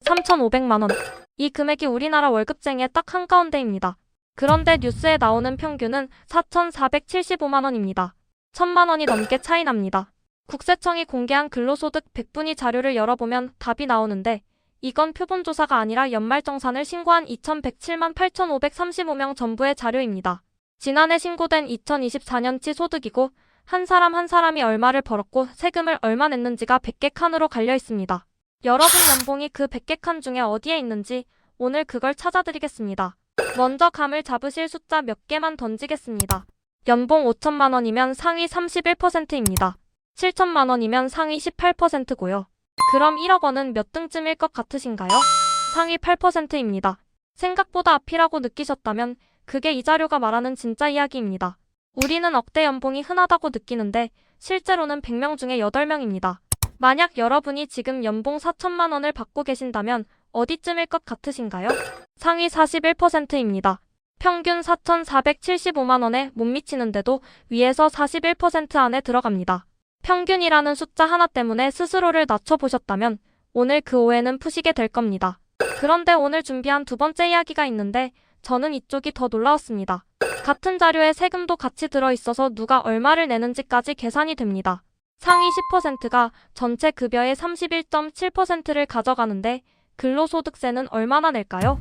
3,500만 원. 이 금액이 우리나라 월급쟁이의 딱 한가운데입니다. 그런데 뉴스에 나오는 평균은 4,475만 원입니다. 1,000만 원이 넘게 차이 납니다. 국세청이 공개한 근로소득 100분위 자료를 열어보면 답이 나오는데 이건 표본조사가 아니라 연말정산을 신고한 2,107만 8,535명 전부의 자료입니다. 지난해 신고된 2024년치 소득이고 한 사람 한 사람이 얼마를 벌었고 세금을 얼마 냈는지가 100개 칸으로 갈려 있습니다. 여러분 연봉이 그 100개 칸 중에 어디에 있는지 오늘 그걸 찾아드리겠습니다. 먼저 감을 잡으실 숫자 몇 개만 던지겠습니다. 연봉 5천만 원이면 상위 31%입니다. 7천만 원이면 상위 18%고요. 그럼 1억 원은 몇 등쯤일 것 같으신가요? 상위 8%입니다. 생각보다 앞이라고 느끼셨다면 그게 이 자료가 말하는 진짜 이야기입니다. 우리는 억대 연봉이 흔하다고 느끼는데 실제로는 100명 중에 8명입니다. 만약 여러분이 지금 연봉 4천만 원을 받고 계신다면 어디쯤일 것 같으신가요? 상위 41%입니다. 평균 4,475만 원에 못 미치는데도 위에서 41% 안에 들어갑니다. 평균이라는 숫자 하나 때문에 스스로를 낮춰보셨다면 오늘 그 오해는 푸시게 될 겁니다. 그런데 오늘 준비한 두 번째 이야기가 있는데 저는 이쪽이 더 놀라웠습니다. 같은 자료에 세금도 같이 들어있어서 누가 얼마를 내는지까지 계산이 됩니다. 상위 10%가 전체 급여의 31.7%를 가져가는데 근로소득세는 얼마나 낼까요?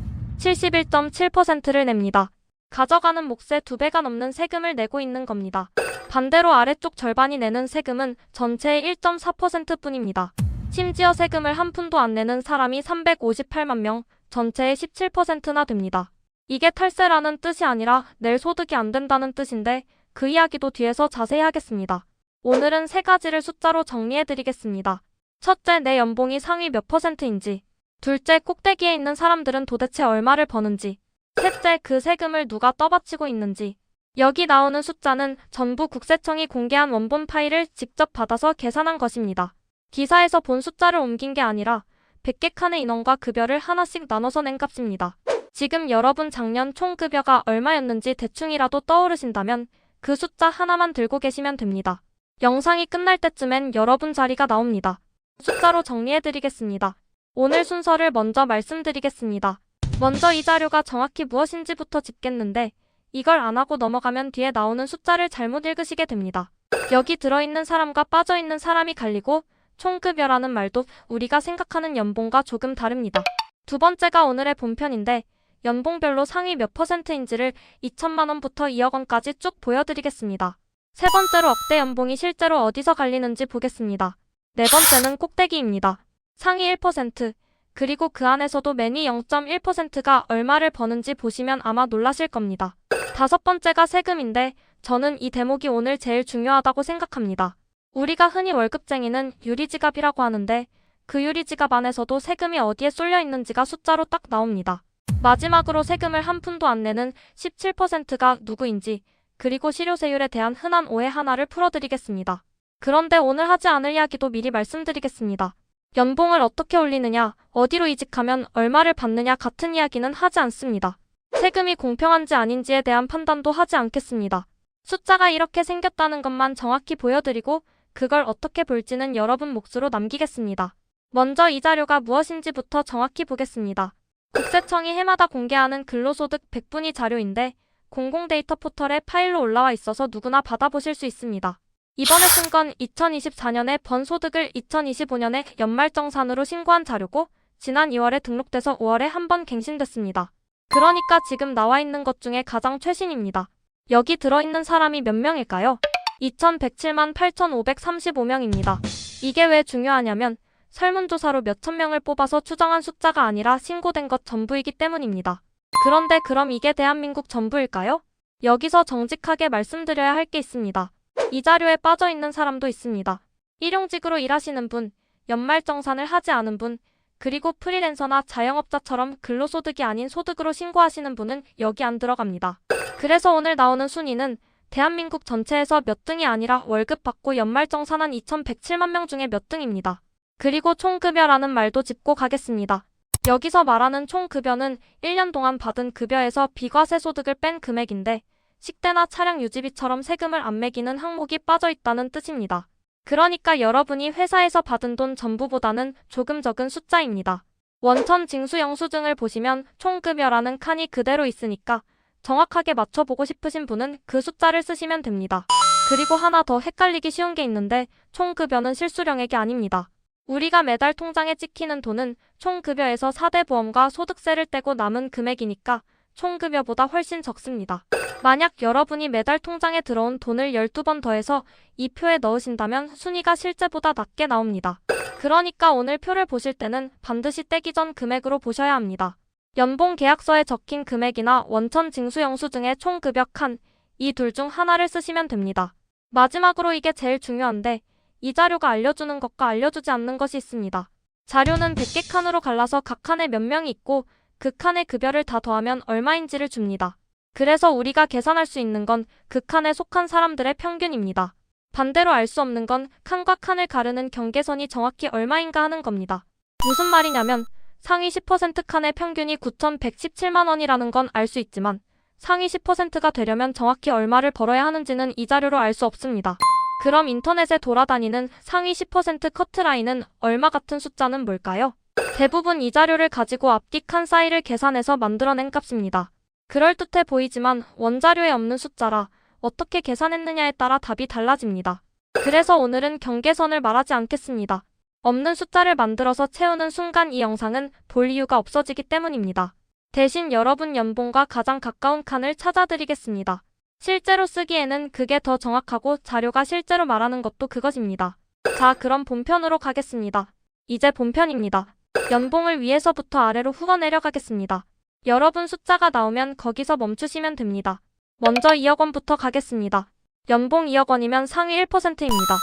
71.7%를 냅니다. 가져가는 몫의 2배가 넘는 세금을 내고 있는 겁니다. 반대로 아래쪽 절반이 내는 세금은 전체의 1.4%뿐입니다. 심지어 세금을 한 푼도 안 내는 사람이 358만 명, 전체의 17%나 됩니다. 이게 탈세라는 뜻이 아니라 낼 소득이 안 된다는 뜻인데 그 이야기도 뒤에서 자세히 하겠습니다. 오늘은 세 가지를 숫자로 정리해드리겠습니다. 첫째, 내 연봉이 상위 몇 %인지. 둘째, 꼭대기에 있는 사람들은 도대체 얼마를 버는지. 셋째, 그 세금을 누가 떠받치고 있는지. 여기 나오는 숫자는 전부 국세청이 공개한 원본 파일을 직접 받아서 계산한 것입니다. 기사에서 본 숫자를 옮긴 게 아니라 100개 칸의 인원과 급여를 하나씩 나눠서 낸 값입니다. 지금 여러분 작년 총 급여가 얼마였는지 대충이라도 떠오르신다면 그 숫자 하나만 들고 계시면 됩니다. 영상이 끝날 때쯤엔 여러분 자리가 나옵니다. 숫자로 정리해드리겠습니다. 오늘 순서를 먼저 말씀드리겠습니다. 먼저 이 자료가 정확히 무엇인지부터 짚겠는데 이걸 안 하고 넘어가면 뒤에 나오는 숫자를 잘못 읽으시게 됩니다. 여기 들어있는 사람과 빠져있는 사람이 갈리고 총급여라는 말도 우리가 생각하는 연봉과 조금 다릅니다. 두 번째가 오늘의 본편인데 연봉별로 상위 몇 %인지를 2천만 원부터 2억 원까지 쭉 보여드리겠습니다. 세 번째로 억대 연봉이 실제로 어디서 갈리는지 보겠습니다. 네 번째는 꼭대기입니다. 상위 1%, 그리고 그 안에서도 매니 0.1%가 얼마를 버는지 보시면 아마 놀라실 겁니다. 다섯 번째가 세금인데 저는 이 대목이 오늘 제일 중요하다고 생각합니다. 우리가 흔히 월급쟁이는 유리지갑이라고 하는데 그 유리지갑 안에서도 세금이 어디에 쏠려 있는지가 숫자로 딱 나옵니다. 마지막으로 세금을 한 푼도 안 내는 17%가 누구인지 그리고 실효세율에 대한 흔한 오해 하나를 풀어드리겠습니다. 그런데 오늘 하지 않을 이야기도 미리 말씀드리겠습니다. 연봉을 어떻게 올리느냐, 어디로 이직하면 얼마를 받느냐 같은 이야기는 하지 않습니다. 세금이 공평한지 아닌지에 대한 판단도 하지 않겠습니다. 숫자가 이렇게 생겼다는 것만 정확히 보여드리고 그걸 어떻게 볼지는 여러분 몫으로 남기겠습니다. 먼저 이 자료가 무엇인지부터 정확히 보겠습니다. 국세청이 해마다 공개하는 근로소득 100분위 자료인데 공공데이터 포털에 파일로 올라와 있어서 누구나 받아보실 수 있습니다. 이번에 쓴 건 2024년에 번 소득을 2025년에 연말정산으로 신고한 자료고 지난 2월에 등록돼서 5월에 한 번 갱신됐습니다. 그러니까 지금 나와 있는 것 중에 가장 최신입니다. 여기 들어있는 사람이 몇 명일까요? 2,107만 8,535명입니다. 이게 왜 중요하냐면 설문조사로 몇천 명을 뽑아서 추정한 숫자가 아니라 신고된 것 전부이기 때문입니다. 그런데 그럼 이게 대한민국 전부일까요? 여기서 정직하게 말씀드려야 할 게 있습니다. 이 자료에 빠져있는 사람도 있습니다. 일용직으로 일하시는 분, 연말정산을 하지 않은 분, 그리고 프리랜서나 자영업자처럼 근로소득이 아닌 소득으로 신고하시는 분은 여기 안 들어갑니다. 그래서 오늘 나오는 순위는 대한민국 전체에서 몇 등이 아니라 월급 받고 연말정산한 2,107만 명 중에 몇 등입니다. 그리고 총급여라는 말도 짚고 가겠습니다. 여기서 말하는 총급여는 1년 동안 받은 급여에서 비과세 소득을 뺀 금액인데 식대나 차량 유지비처럼 세금을 안 매기는 항목이 빠져 있다는 뜻입니다. 그러니까 여러분이 회사에서 받은 돈 전부보다는 조금 적은 숫자입니다. 원천 징수 영수증을 보시면 총급여라는 칸이 그대로 있으니까 정확하게 맞춰보고 싶으신 분은 그 숫자를 쓰시면 됩니다. 그리고 하나 더 헷갈리기 쉬운 게 있는데 총급여는 실수령액이 아닙니다. 우리가 매달 통장에 찍히는 돈은 총급여에서 4대 보험과 소득세를 떼고 남은 금액이니까 총급여보다 훨씬 적습니다. 만약 여러분이 매달 통장에 들어온 돈을 12번 더해서 이 표에 넣으신다면 순위가 실제보다 낮게 나옵니다. 그러니까 오늘 표를 보실 때는 반드시 떼기 전 금액으로 보셔야 합니다. 연봉 계약서에 적힌 금액이나 원천 징수 영수증의 총급여 칸, 이 둘 중 하나를 쓰시면 됩니다. 마지막으로 이게 제일 중요한데 이 자료가 알려주는 것과 알려주지 않는 것이 있습니다. 자료는 100개 칸으로 갈라서 각 칸에 몇 명이 있고 그 칸의 급여를 다 더하면 얼마인지를 줍니다. 그래서 우리가 계산할 수 있는 건 그 칸에 속한 사람들의 평균입니다. 반대로 알 수 없는 건 칸과 칸을 가르는 경계선이 정확히 얼마인가 하는 겁니다. 무슨 말이냐면 상위 10% 칸의 평균이 9,117만 원이라는 건 알 수 있지만 상위 10%가 되려면 정확히 얼마를 벌어야 하는지는 이 자료로 알 수 없습니다. 그럼 인터넷에 돌아다니는 상위 10% 커트라인은 얼마 같은 숫자는 뭘까요? 대부분 이 자료를 가지고 앞뒤 칸 사이를 계산해서 만들어낸 값입니다. 그럴듯해 보이지만 원자료에 없는 숫자라 어떻게 계산했느냐에 따라 답이 달라집니다. 그래서 오늘은 경계선을 말하지 않겠습니다. 없는 숫자를 만들어서 채우는 순간 이 영상은 볼 이유가 없어지기 때문입니다. 대신 여러분 연봉과 가장 가까운 칸을 찾아드리겠습니다. 실제로 쓰기에는 그게 더 정확하고 자료가 실제로 말하는 것도 그것입니다. 자, 그럼 본편으로 가겠습니다. 이제 본편입니다. 연봉을 위에서부터 아래로 훑어 내려가겠습니다. 여러분 숫자가 나오면 거기서 멈추시면 됩니다. 먼저 2억 원부터 가겠습니다. 연봉 2억 원이면 상위 1%입니다.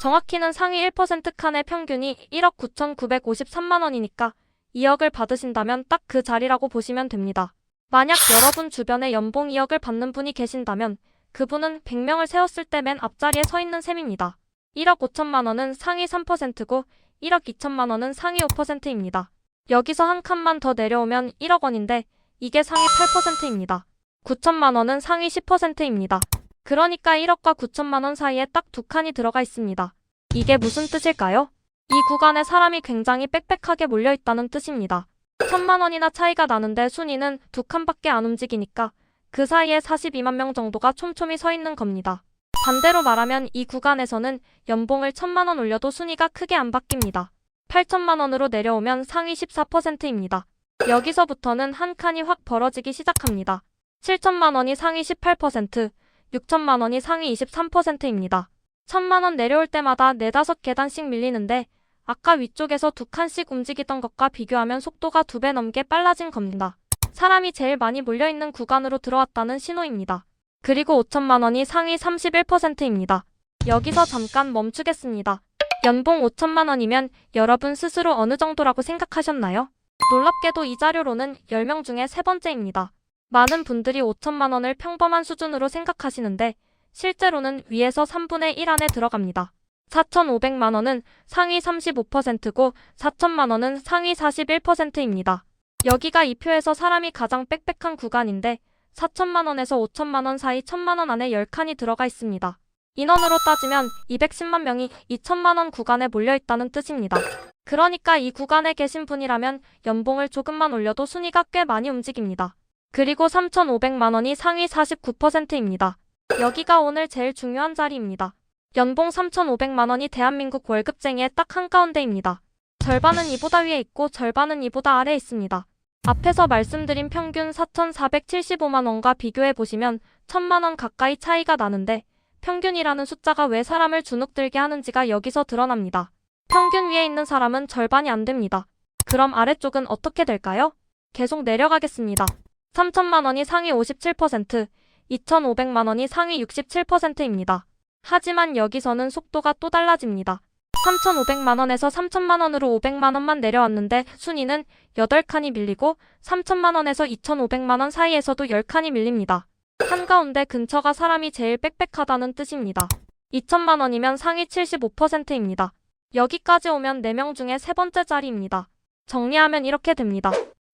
정확히는 상위 1% 칸의 평균이 1억 9,953만 원이니까 2억을 받으신다면 딱 그 자리라고 보시면 됩니다. 만약 여러분 주변에 연봉 2억을 받는 분이 계신다면 그분은 100명을 세웠을 때 맨 앞자리에 서 있는 셈입니다. 1억 5천만 원은 상위 3%고 1억 2천만 원은 상위 5%입니다. 여기서 한 칸만 더 내려오면 1억 원인데 이게 상위 8%입니다. 9천만 원은 상위 10%입니다. 그러니까 1억과 9천만 원 사이에 딱 두 칸이 들어가 있습니다. 이게 무슨 뜻일까요? 이 구간에 사람이 굉장히 빽빽하게 몰려있다는 뜻입니다. 1천만 원이나 차이가 나는데 순위는 두 칸밖에 안 움직이니까 그 사이에 42만 명 정도가 촘촘히 서 있는 겁니다. 반대로 말하면 이 구간에서는 연봉을 1천만 원 올려도 순위가 크게 안 바뀝니다. 8천만 원으로 내려오면 상위 14%입니다. 여기서부터는 한 칸이 확 벌어지기 시작합니다. 7천만 원이 상위 18%, 6천만 원이 상위 23%입니다. 1천만 원 내려올 때마다 4-5계단씩 밀리는데 아까 위쪽에서 두 칸씩 움직이던 것과 비교하면 속도가 2배 넘게 빨라진 겁니다. 사람이 제일 많이 몰려있는 구간으로 들어왔다는 신호입니다. 그리고 5천만 원이 상위 31%입니다. 여기서 잠깐 멈추겠습니다. 연봉 5천만 원이면 여러분 스스로 어느 정도라고 생각하셨나요? 놀랍게도 이 자료로는 10명 중에 세 번째입니다. 많은 분들이 5천만 원을 평범한 수준으로 생각하시는데 실제로는 위에서 3분의 1 안에 들어갑니다. 4,500만 원은 상위 35%고 4천만 원은 상위 41%입니다. 여기가 이 표에서 사람이 가장 빽빽한 구간인데 4천만 원에서 5천만 원 사이 1천만 원 안에 10칸이 들어가 있습니다. 인원으로 따지면 210만 명이 2천만 원 구간에 몰려있다는 뜻입니다. 그러니까 이 구간에 계신 분이라면 연봉을 조금만 올려도 순위가 꽤 많이 움직입니다. 그리고 3,500만 원이 상위 49%입니다. 여기가 오늘 제일 중요한 자리입니다. 연봉 3,500만 원이 대한민국 월급쟁이의 딱 한가운데입니다. 절반은 이보다 위에 있고 절반은 이보다 아래에 있습니다. 앞에서 말씀드린 평균 4,475만 원과 비교해보시면 1,000만 원 가까이 차이가 나는데 평균이라는 숫자가 왜 사람을 주눅들게 하는지가 여기서 드러납니다. 평균 위에 있는 사람은 절반이 안 됩니다. 그럼 아래쪽은 어떻게 될까요? 계속 내려가겠습니다. 3천만 원이 상위 57%, 2,500만 원이 상위 67%입니다. 하지만 여기서는 속도가 또 달라집니다. 3,500만 원에서 3천만 원으로 500만 원만 내려왔는데 순위는 8칸이 밀리고 3천만 원에서 2,500만 원 사이에서도 10칸이 밀립니다. 한가운데 근처가 사람이 제일 빽빽하다는 뜻입니다. 2천만 원이면 상위 75%입니다. 여기까지 오면 4명 중에 세 번째 자리입니다. 정리하면 이렇게 됩니다.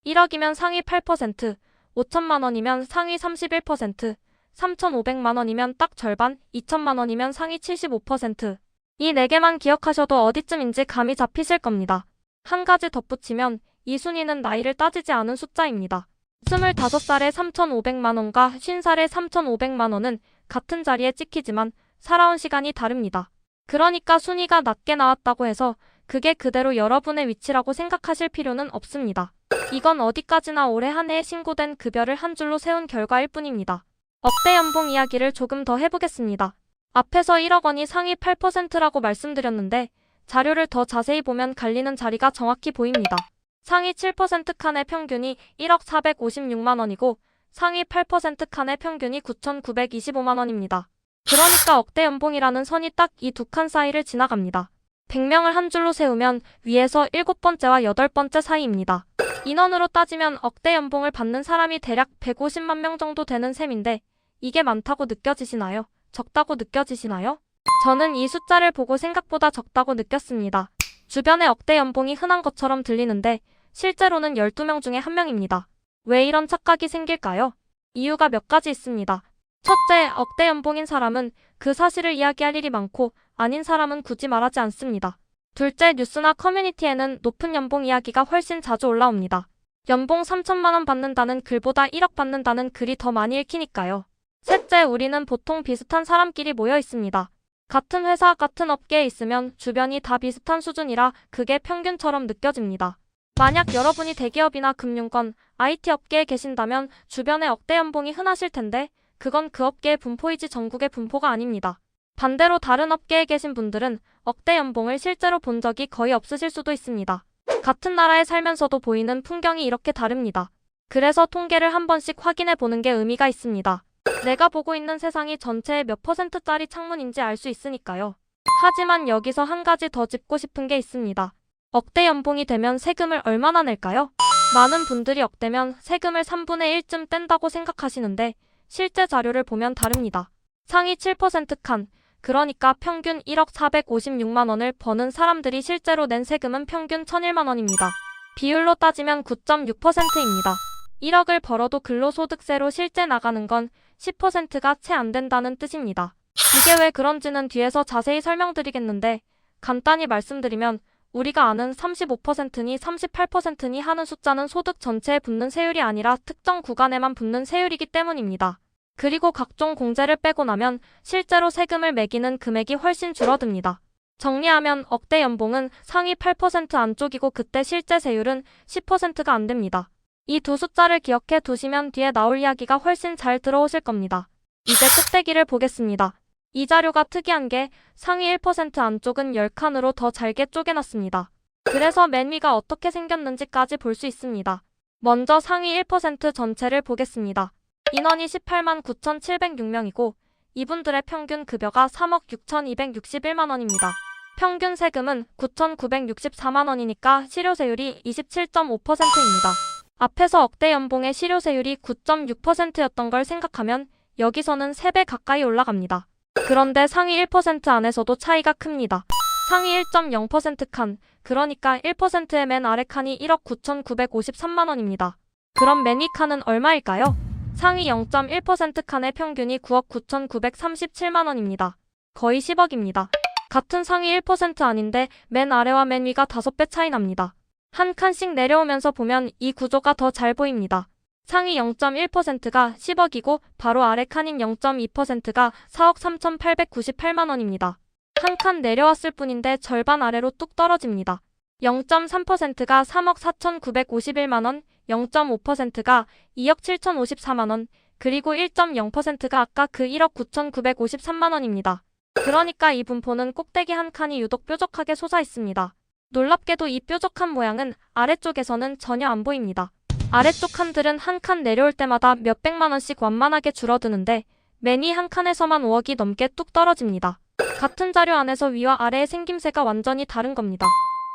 1억이면 상위 8%, 5천만 원이면 상위 31%, 3,500만 원이면 딱 절반, 2천만 원이면 상위 75%. 이 4개만 기억하셔도 어디쯤인지 감이 잡히실 겁니다. 한 가지 덧붙이면 이 순위는 나이를 따지지 않은 숫자입니다. 25살에 3,500만 원과 50살에 3,500만 원은 같은 자리에 찍히지만 살아온 시간이 다릅니다. 그러니까 순위가 낮게 나왔다고 해서 그게 그대로 여러분의 위치라고 생각하실 필요는 없습니다. 이건 어디까지나 올해 한 해에 신고된 급여를 한 줄로 세운 결과일 뿐입니다. 억대 연봉 이야기를 조금 더 해보겠습니다. 앞에서 1억 원이 상위 8%라고 말씀드렸는데 자료를 더 자세히 보면 갈리는 자리가 정확히 보입니다. 상위 7% 칸의 평균이 1억 456만 원이고 상위 8% 칸의 평균이 9,925만 원입니다. 그러니까 억대 연봉이라는 선이 딱 이 두 칸 사이를 지나갑니다. 100명을 한 줄로 세우면 위에서 7번째와 8번째 사이입니다. 인원으로 따지면 억대 연봉을 받는 사람이 대략 150만 명 정도 되는 셈인데 이게 많다고 느껴지시나요? 적다고 느껴지시나요? 저는 이 숫자를 보고 생각보다 적다고 느꼈습니다. 주변에 억대 연봉이 흔한 것처럼 들리는데 실제로는 12명 중에 1명입니다. 왜 이런 착각이 생길까요? 이유가 몇 가지 있습니다. 첫째, 억대 연봉인 사람은 그 사실을 이야기할 일이 많고 아닌 사람은 굳이 말하지 않습니다. 둘째, 뉴스나 커뮤니티에는 높은 연봉 이야기가 훨씬 자주 올라옵니다. 연봉 3천만 원 받는다는 글보다 1억 받는다는 글이 더 많이 읽히니까요. 셋째, 우리는 보통 비슷한 사람끼리 모여 있습니다. 같은 회사, 같은 업계에 있으면 주변이 다 비슷한 수준이라 그게 평균처럼 느껴집니다. 만약 여러분이 대기업이나 금융권, IT 업계에 계신다면 주변에 억대 연봉이 흔하실 텐데 그건 그 업계의 분포이지 전국의 분포가 아닙니다. 반대로 다른 업계에 계신 분들은 억대 연봉을 실제로 본 적이 거의 없으실 수도 있습니다. 같은 나라에 살면서도 보이는 풍경이 이렇게 다릅니다. 그래서 통계를 한 번씩 확인해 보는 게 의미가 있습니다. 내가 보고 있는 세상이 전체의 몇 %짜리 창문인지 알 수 있으니까요. 하지만 여기서 한 가지 더 짚고 싶은 게 있습니다. 억대 연봉이 되면 세금을 얼마나 낼까요? 많은 분들이 억대면 세금을 3분의 1쯤 뗀다고 생각하시는데 실제 자료를 보면 다릅니다. 상위 7% 칸, 그러니까 평균 1억 456만 원을 버는 사람들이 실제로 낸 세금은 평균 1,001만 원입니다. 비율로 따지면 9.6%입니다. 1억을 벌어도 근로소득세로 실제 나가는 건 10%가 채 안 된다는 뜻입니다. 이게 왜 그런지는 뒤에서 자세히 설명드리겠는데 간단히 말씀드리면 우리가 아는 35%니 38%니 하는 숫자는 소득 전체에 붙는 세율이 아니라 특정 구간에만 붙는 세율이기 때문입니다. 그리고 각종 공제를 빼고 나면 실제로 세금을 매기는 금액이 훨씬 줄어듭니다. 정리하면 억대 연봉은 상위 8% 안쪽이고 그때 실제 세율은 10%가 안 됩니다. 이 두 숫자를 기억해 두시면 뒤에 나올 이야기가 훨씬 잘 들어오실 겁니다. 이제 꼭대기를 보겠습니다. 이 자료가 특이한 게 상위 1% 안쪽은 10칸으로 더 잘게 쪼개놨습니다. 그래서 맨 위가 어떻게 생겼는지까지 볼 수 있습니다. 먼저 상위 1% 전체를 보겠습니다. 인원이 18만 9,706명이고 이분들의 평균 급여가 3억 6,261만 원입니다. 평균 세금은 9,964만 원이니까 실효세율이 27.5%입니다. 앞에서 억대 연봉의 실효세율이 9.6%였던 걸 생각하면 여기서는 3배 가까이 올라갑니다. 그런데 상위 1% 안에서도 차이가 큽니다. 상위 1.0% 칸, 그러니까 1%의 맨 아래 칸이 1억 9,953만 원입니다. 그럼 맨 위 칸은 얼마일까요? 상위 0.1% 칸의 평균이 9억 9,937만 원입니다. 거의 10억입니다. 같은 상위 1% 아닌데 맨 아래와 맨 위가 5배 차이 납니다. 한 칸씩 내려오면서 보면 이 구조가 더 잘 보입니다. 상위 0.1%가 10억이고 바로 아래 칸인 0.2%가 4억 3,898만 원입니다. 한 칸 내려왔을 뿐인데 절반 아래로 뚝 떨어집니다. 0.3%가 3억 4,951만 원, 0.5%가 2억 7,054만 원, 그리고 1.0%가 아까 그 1억 9,953만 원입니다. 그러니까 이 분포는 꼭대기 한 칸이 유독 뾰족하게 솟아 있습니다. 놀랍게도 이 뾰족한 모양은 아래쪽에서는 전혀 안 보입니다. 아래쪽 칸들은 한 칸 내려올 때마다 몇백만 원씩 완만하게 줄어드는데 맨 위 한 칸에서만 5억이 넘게 뚝 떨어집니다. 같은 자료 안에서 위와 아래의 생김새가 완전히 다른 겁니다.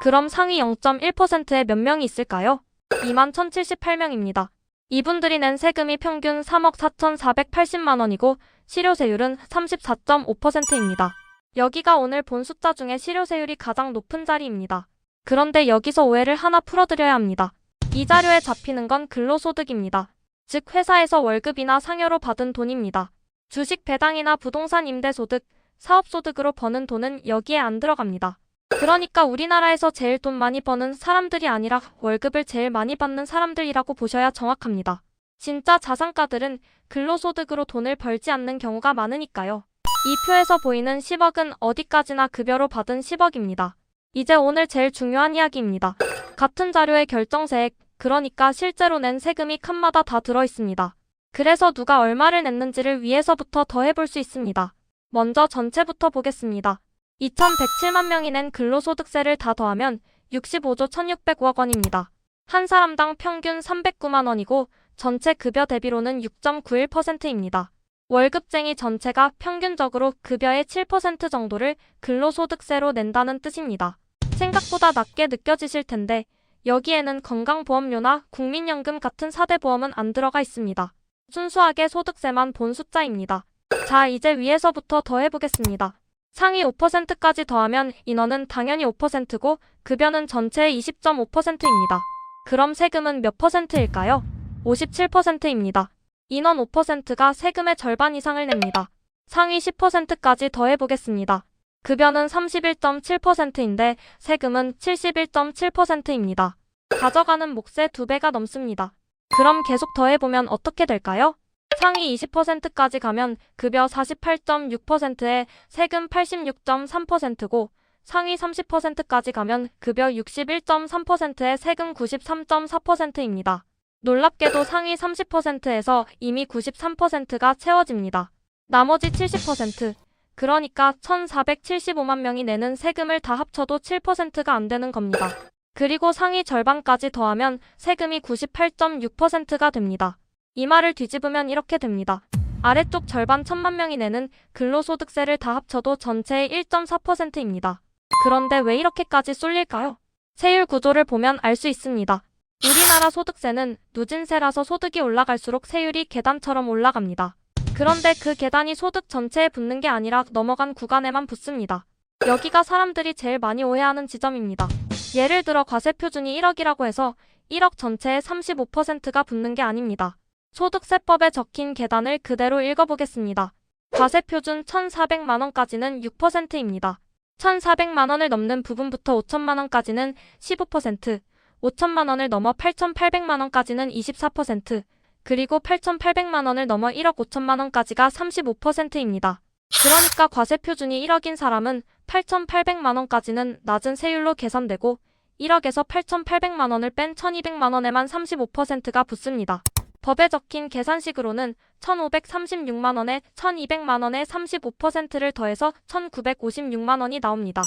그럼 상위 0.1%에 몇 명이 있을까요? 2만 1,078명입니다. 이분들이 낸 세금이 평균 3억 4,480만 원이고 실효세율은 34.5%입니다. 여기가 오늘 본 숫자 중에 실효세율이 가장 높은 자리입니다. 그런데 여기서 오해를 하나 풀어드려야 합니다. 이 자료에 잡히는 건 근로소득입니다. 즉 회사에서 월급이나 상여로 받은 돈입니다. 주식 배당이나 부동산 임대소득, 사업소득으로 버는 돈은 여기에 안 들어갑니다. 그러니까 우리나라에서 제일 돈 많이 버는 사람들이 아니라 월급을 제일 많이 받는 사람들이라고 보셔야 정확합니다. 진짜 자산가들은 근로소득으로 돈을 벌지 않는 경우가 많으니까요. 이 표에서 보이는 10억은 어디까지나 급여로 받은 10억입니다. 이제 오늘 제일 중요한 이야기입니다. 같은 자료의 결정세액, 그러니까 실제로 낸 세금이 칸마다 다 들어있습니다. 그래서 누가 얼마를 냈는지를 위에서부터 더해볼 수 있습니다. 먼저 전체부터 보겠습니다. 2107만 명이 낸 근로소득세를 다 더하면 65조 1605억 원입니다. 한 사람당 평균 309만 원이고 전체 급여 대비로는 6.91%입니다. 월급쟁이 전체가 평균적으로 급여의 7% 정도를 근로소득세로 낸다는 뜻입니다. 생각보다 낮게 느껴지실 텐데 여기에는 건강보험료나 국민연금 같은 4대 보험은 안 들어가 있습니다. 순수하게 소득세만 본 숫자입니다. 자, 이제 위에서부터 더해보겠습니다. 상위 5%까지 더하면 인원은 당연히 5%고 급여는 전체의 20.5%입니다. 그럼 세금은 몇 %일까요? 57%입니다. 인원 5%가 세금의 절반 이상을 냅니다. 상위 10%까지 더해보겠습니다. 급여는 31.7%인데 세금은 71.7%입니다. 가져가는 몫의 2배가 넘습니다. 그럼 계속 더해보면 어떻게 될까요? 상위 20%까지 가면 급여 48.6%에 세금 86.3%고 상위 30%까지 가면 급여 61.3%에 세금 93.4%입니다. 놀랍게도 상위 30%에서 이미 93%가 채워집니다. 나머지 70%, 그러니까 1475만 명이 내는 세금을 다 합쳐도 7%가 안 되는 겁니다. 그리고 상위 절반까지 더하면 세금이 98.6%가 됩니다. 이 말을 뒤집으면 이렇게 됩니다. 아래쪽 절반 1000만 명이 내는 근로소득세를 다 합쳐도 전체의 1.4%입니다. 그런데 왜 이렇게까지 쏠릴까요? 세율 구조를 보면 알 수 있습니다. 우리나라 소득세는 누진세라서 소득이 올라갈수록 세율이 계단처럼 올라갑니다. 그런데 그 계단이 소득 전체에 붙는 게 아니라 넘어간 구간에만 붙습니다. 여기가 사람들이 제일 많이 오해하는 지점입니다. 예를 들어 과세표준이 1억이라고 해서 1억 전체의 35%가 붙는 게 아닙니다. 소득세법에 적힌 계단을 그대로 읽어보겠습니다. 과세표준 1,400만 원까지는 6%입니다. 1,400만 원을 넘는 부분부터 5천만 원까지는 15%, 5천만 원을 넘어 8,800만 원까지는 24%, 그리고 8,800만 원을 넘어 1억 5천만 원까지가 35%입니다. 그러니까 과세표준이 1억인 사람은 8,800만 원까지는 낮은 세율로 계산되고 1억에서 8,800만 원을 뺀 1,200만 원에만 35%가 붙습니다. 법에 적힌 계산식으로는 1,536만 원에 1,200만 원에 35%를 더해서 1,956만 원이 나옵니다.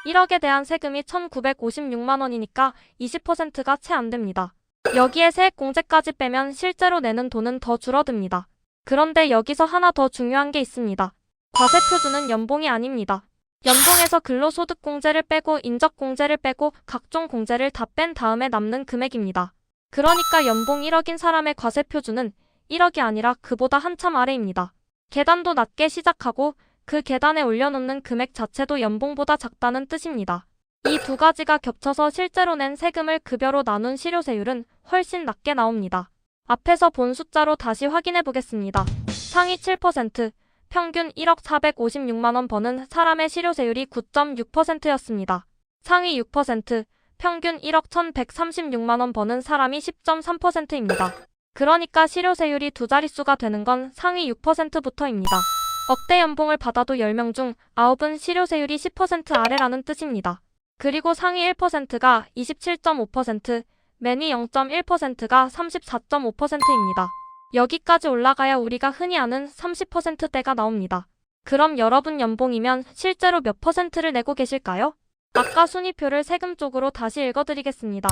1억에 대한 세금이 1,956만 원이니까 20%가 채 안 됩니다. 여기에 세액공제까지 빼면 실제로 내는 돈은 더 줄어듭니다. 그런데 여기서 하나 더 중요한 게 있습니다. 과세표준은 연봉이 아닙니다. 연봉에서 근로소득공제를 빼고 인적공제를 빼고 각종 공제를 다 뺀 다음에 남는 금액입니다. 그러니까 연봉 1억인 사람의 과세표준은 1억이 아니라 그보다 한참 아래입니다. 계단도 낮게 시작하고 그 계단에 올려놓는 금액 자체도 연봉보다 작다는 뜻입니다. 이 두 가지가 겹쳐서 실제로 낸 세금을 급여로 나눈 실효세율은 훨씬 낮게 나옵니다. 앞에서 본 숫자로 다시 확인해 보겠습니다. 상위 7%, 평균 1억 456만 원 버는 사람의 실효세율이 9.6%였습니다. 상위 6%, 평균 1억 1,136만 원 버는 사람이 10.3%입니다. 그러니까 실효세율이 두 자릿수가 되는 건 상위 6%부터입니다. 억대 연봉을 받아도 10명 중 9은 실효세율이 10% 아래라는 뜻입니다. 그리고 상위 1%가 27.5%, 맨 위 0.1%가 34.5%입니다. 여기까지 올라가야 우리가 흔히 아는 30%대가 나옵니다. 그럼 여러분 연봉이면 실제로 몇 %를 내고 계실까요? 아까 순위표를 세금 쪽으로 다시 읽어드리겠습니다.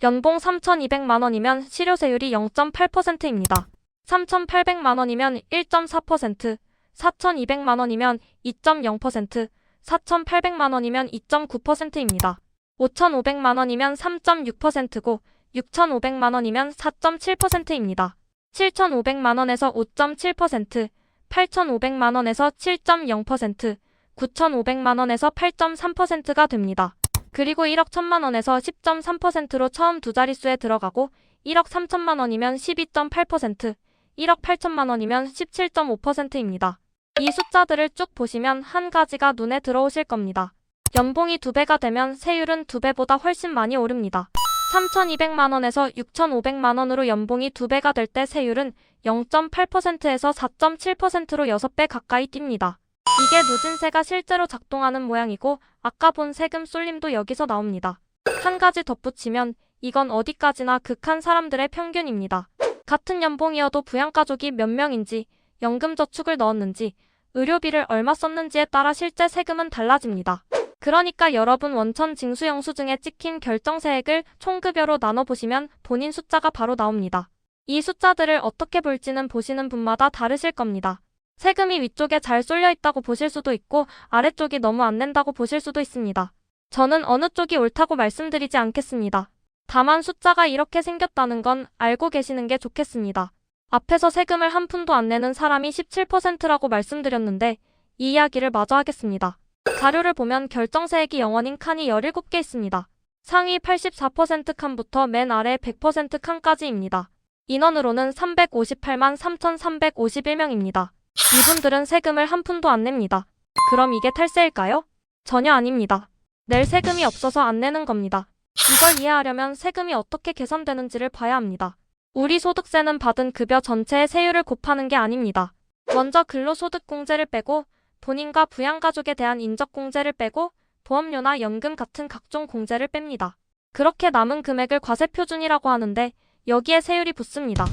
연봉 3,200만 원이면 실효세율이 0.8%입니다. 3,800만 원이면 1.4%, 4,200만 원이면 2.0%, 4,800만 원이면 2.9%입니다. 5,500만 원이면 3.6%고 6,500만 원이면 4.7%입니다. 7,500만 원에서 5.7%, 8,500만 원에서 7.0%, 9,500만 원에서 8.3%가 됩니다. 그리고 1억 1,000만 원에서 10.3%로 처음 두 자릿수에 들어가고 1억 3천만 원이면 12.8%, 1억 8천만 원이면 17.5%입니다. 이 숫자들을 쭉 보시면 한 가지가 눈에 들어오실 겁니다. 연봉이 2배가 되면 세율은 2배보다 훨씬 많이 오릅니다. 3,200만원에서 6,500만원으로 연봉이 2배가 될 때 세율은 0.8%에서 4.7%로 6배 가까이 뜁니다. 이게 누진세가 실제로 작동하는 모양이고 아까 본 세금 쏠림도 여기서 나옵니다. 한 가지 덧붙이면 이건 어디까지나 극한 사람들의 평균입니다. 같은 연봉이어도 부양가족이 몇 명인지, 연금저축을 넣었는지, 의료비를 얼마 썼는지에 따라 실제 세금은 달라집니다. 그러니까 여러분 원천 징수 영수증에 찍힌 결정세액을 총급여로 나눠보시면 본인 숫자가 바로 나옵니다. 이 숫자들을 어떻게 볼지는 보시는 분마다 다르실 겁니다. 세금이 위쪽에 잘 쏠려 있다고 보실 수도 있고 아래쪽이 너무 안 낸다고 보실 수도 있습니다. 저는 어느 쪽이 옳다고 말씀드리지 않겠습니다. 다만 숫자가 이렇게 생겼다는 건 알고 계시는 게 좋겠습니다. 앞에서 세금을 한 푼도 안 내는 사람이 17%라고 말씀드렸는데 이 이야기를 마저 하겠습니다. 자료를 보면 결정세액이 0원인 칸이 17개 있습니다. 상위 84% 칸부터 맨 아래 100% 칸까지입니다. 인원으로는 358만 3,351명입니다. 이분들은 세금을 한 푼도 안 냅니다. 그럼 이게 탈세일까요? 전혀 아닙니다. 낼 세금이 없어서 안 내는 겁니다. 이걸 이해하려면 세금이 어떻게 계산되는지를 봐야 합니다. 우리 소득세는 받은 급여 전체의 세율을 곱하는 게 아닙니다. 먼저 근로소득공제를 빼고 본인과 부양가족에 대한 인적공제를 빼고 보험료나 연금 같은 각종 공제를 뺍니다. 그렇게 남은 금액을 과세표준이라고 하는데 여기에 세율이 붙습니다.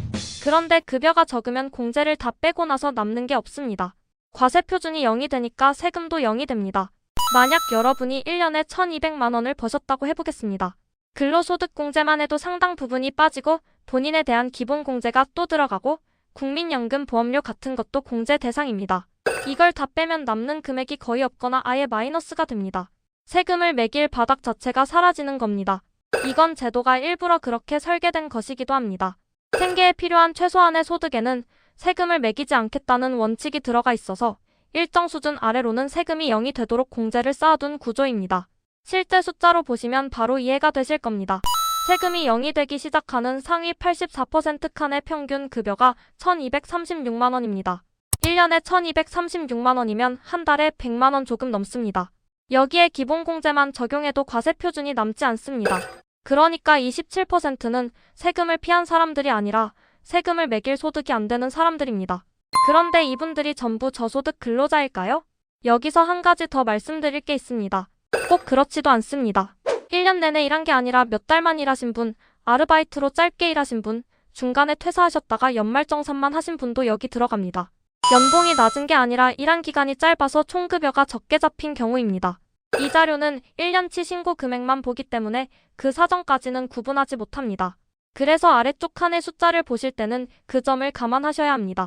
그런데 급여가 적으면 공제를 다 빼고 나서 남는 게 없습니다. 과세표준이 0이 되니까 세금도 0이 됩니다. 만약 여러분이 1년에 1,200만 원을 버셨다고 해보겠습니다. 근로소득공제만 해도 상당 부분이 빠지고 본인에 대한 기본공제가 또 들어가고 국민연금 보험료 같은 것도 공제 대상입니다. 이걸 다 빼면 남는 금액이 거의 없거나 아예 마이너스가 됩니다. 세금을 매길 바닥 자체가 사라지는 겁니다. 이건 제도가 일부러 그렇게 설계된 것이기도 합니다. 생계에 필요한 최소한의 소득에는 세금을 매기지 않겠다는 원칙이 들어가 있어서 일정 수준 아래로는 세금이 0이 되도록 공제를 쌓아둔 구조입니다. 실제 숫자로 보시면 바로 이해가 되실 겁니다. 세금이 0이 되기 시작하는 상위 84% 칸의 평균 급여가 1,236만 원입니다. 1년에 1,236만 원이면 한 달에 100만 원 조금 넘습니다. 여기에 기본공제만 적용해도 과세표준이 남지 않습니다. 그러니까 27%는 세금을 피한 사람들이 아니라 세금을 매길 소득이 안 되는 사람들입니다. 그런데 이분들이 전부 저소득 근로자일까요? 여기서 한 가지 더 말씀드릴 게 있습니다. 꼭 그렇지도 않습니다. 1년 내내 일한 게 아니라 몇 달만 일하신 분, 아르바이트로 짧게 일하신 분, 중간에 퇴사하셨다가 연말정산만 하신 분도 여기 들어갑니다. 연봉이 낮은 게 아니라 일한 기간이 짧아서 총급여가 적게 잡힌 경우입니다. 이 자료는 1년치 신고 금액만 보기 때문에 그 사정까지는 구분하지 못합니다. 그래서 아래쪽 칸의 숫자를 보실 때는 그 점을 감안하셔야 합니다.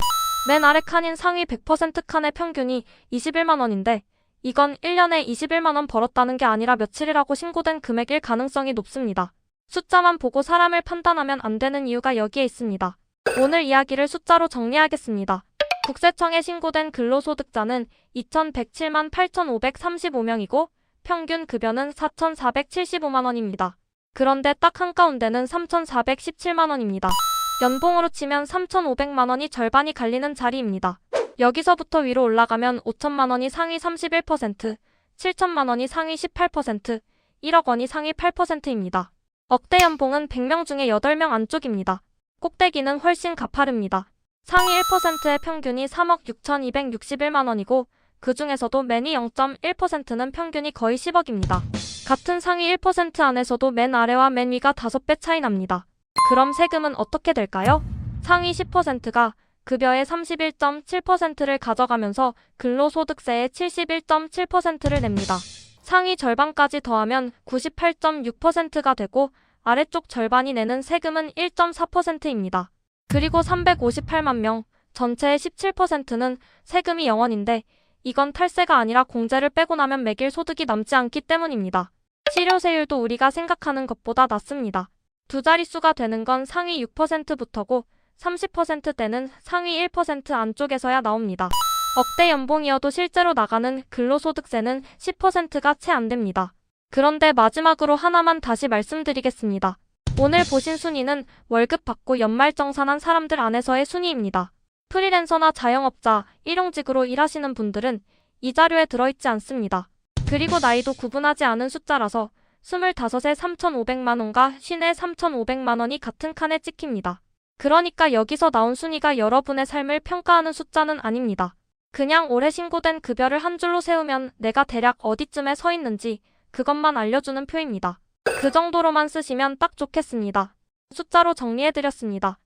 맨 아래 칸인 상위 100% 칸의 평균이 21만 원인데 이건 1년에 21만 원 벌었다는 게 아니라 며칠이라고 신고된 금액일 가능성이 높습니다. 숫자만 보고 사람을 판단하면 안 되는 이유가 여기에 있습니다. 오늘 이야기를 숫자로 정리하겠습니다. 국세청에 신고된 근로소득자는 2,107만 8,535명이고 평균 급여는 4,475만 원입니다. 그런데 딱 한가운데는 3,417만 원입니다. 연봉으로 치면 3,500만 원이 절반이 갈리는 자리입니다. 여기서부터 위로 올라가면 5천만 원이 상위 31%, 7천만 원이 상위 18%, 1억 원이 상위 8%입니다. 억대 연봉은 100명 중에 8명 안쪽입니다. 꼭대기는 훨씬 가파릅니다. 상위 1%의 평균이 3억 6,261만 원이고 그 중에서도 맨위 0.1%는 평균이 거의 10억입니다. 같은 상위 1% 안에서도 맨 아래와 맨 위가 5배 차이 납니다. 그럼 세금은 어떻게 될까요? 상위 10%가 급여의 31.7%를 가져가면서 근로소득세의 71.7%를 냅니다. 상위 절반까지 더하면 98.6%가 되고 아래쪽 절반이 내는 세금은 1.4%입니다. 그리고 358만 명, 전체의 17%는 세금이 0원인데 이건 탈세가 아니라 공제를 빼고 나면 매길 소득이 남지 않기 때문입니다. 실효세율도 우리가 생각하는 것보다 낮습니다. 두 자릿수가 되는 건 상위 6%부터고 30%대는 상위 1% 안쪽에서야 나옵니다. 억대 연봉이어도 실제로 나가는 근로소득세는 10%가 채 안 됩니다. 그런데 마지막으로 하나만 다시 말씀드리겠습니다. 오늘 보신 순위는 월급 받고 연말정산한 사람들 안에서의 순위입니다. 프리랜서나 자영업자, 일용직으로 일하시는 분들은 이 자료에 들어있지 않습니다. 그리고 나이도 구분하지 않은 숫자라서 25에 3,500만 원과 50에 3,500만 원이 같은 칸에 찍힙니다. 그러니까 여기서 나온 순위가 여러분의 삶을 평가하는 숫자는 아닙니다. 그냥 올해 신고된 급여를 한 줄로 세우면 내가 대략 어디쯤에 서 있는지 그것만 알려주는 표입니다. 그 정도로만 쓰시면 딱 좋겠습니다. 숫자로 정리해드렸습니다.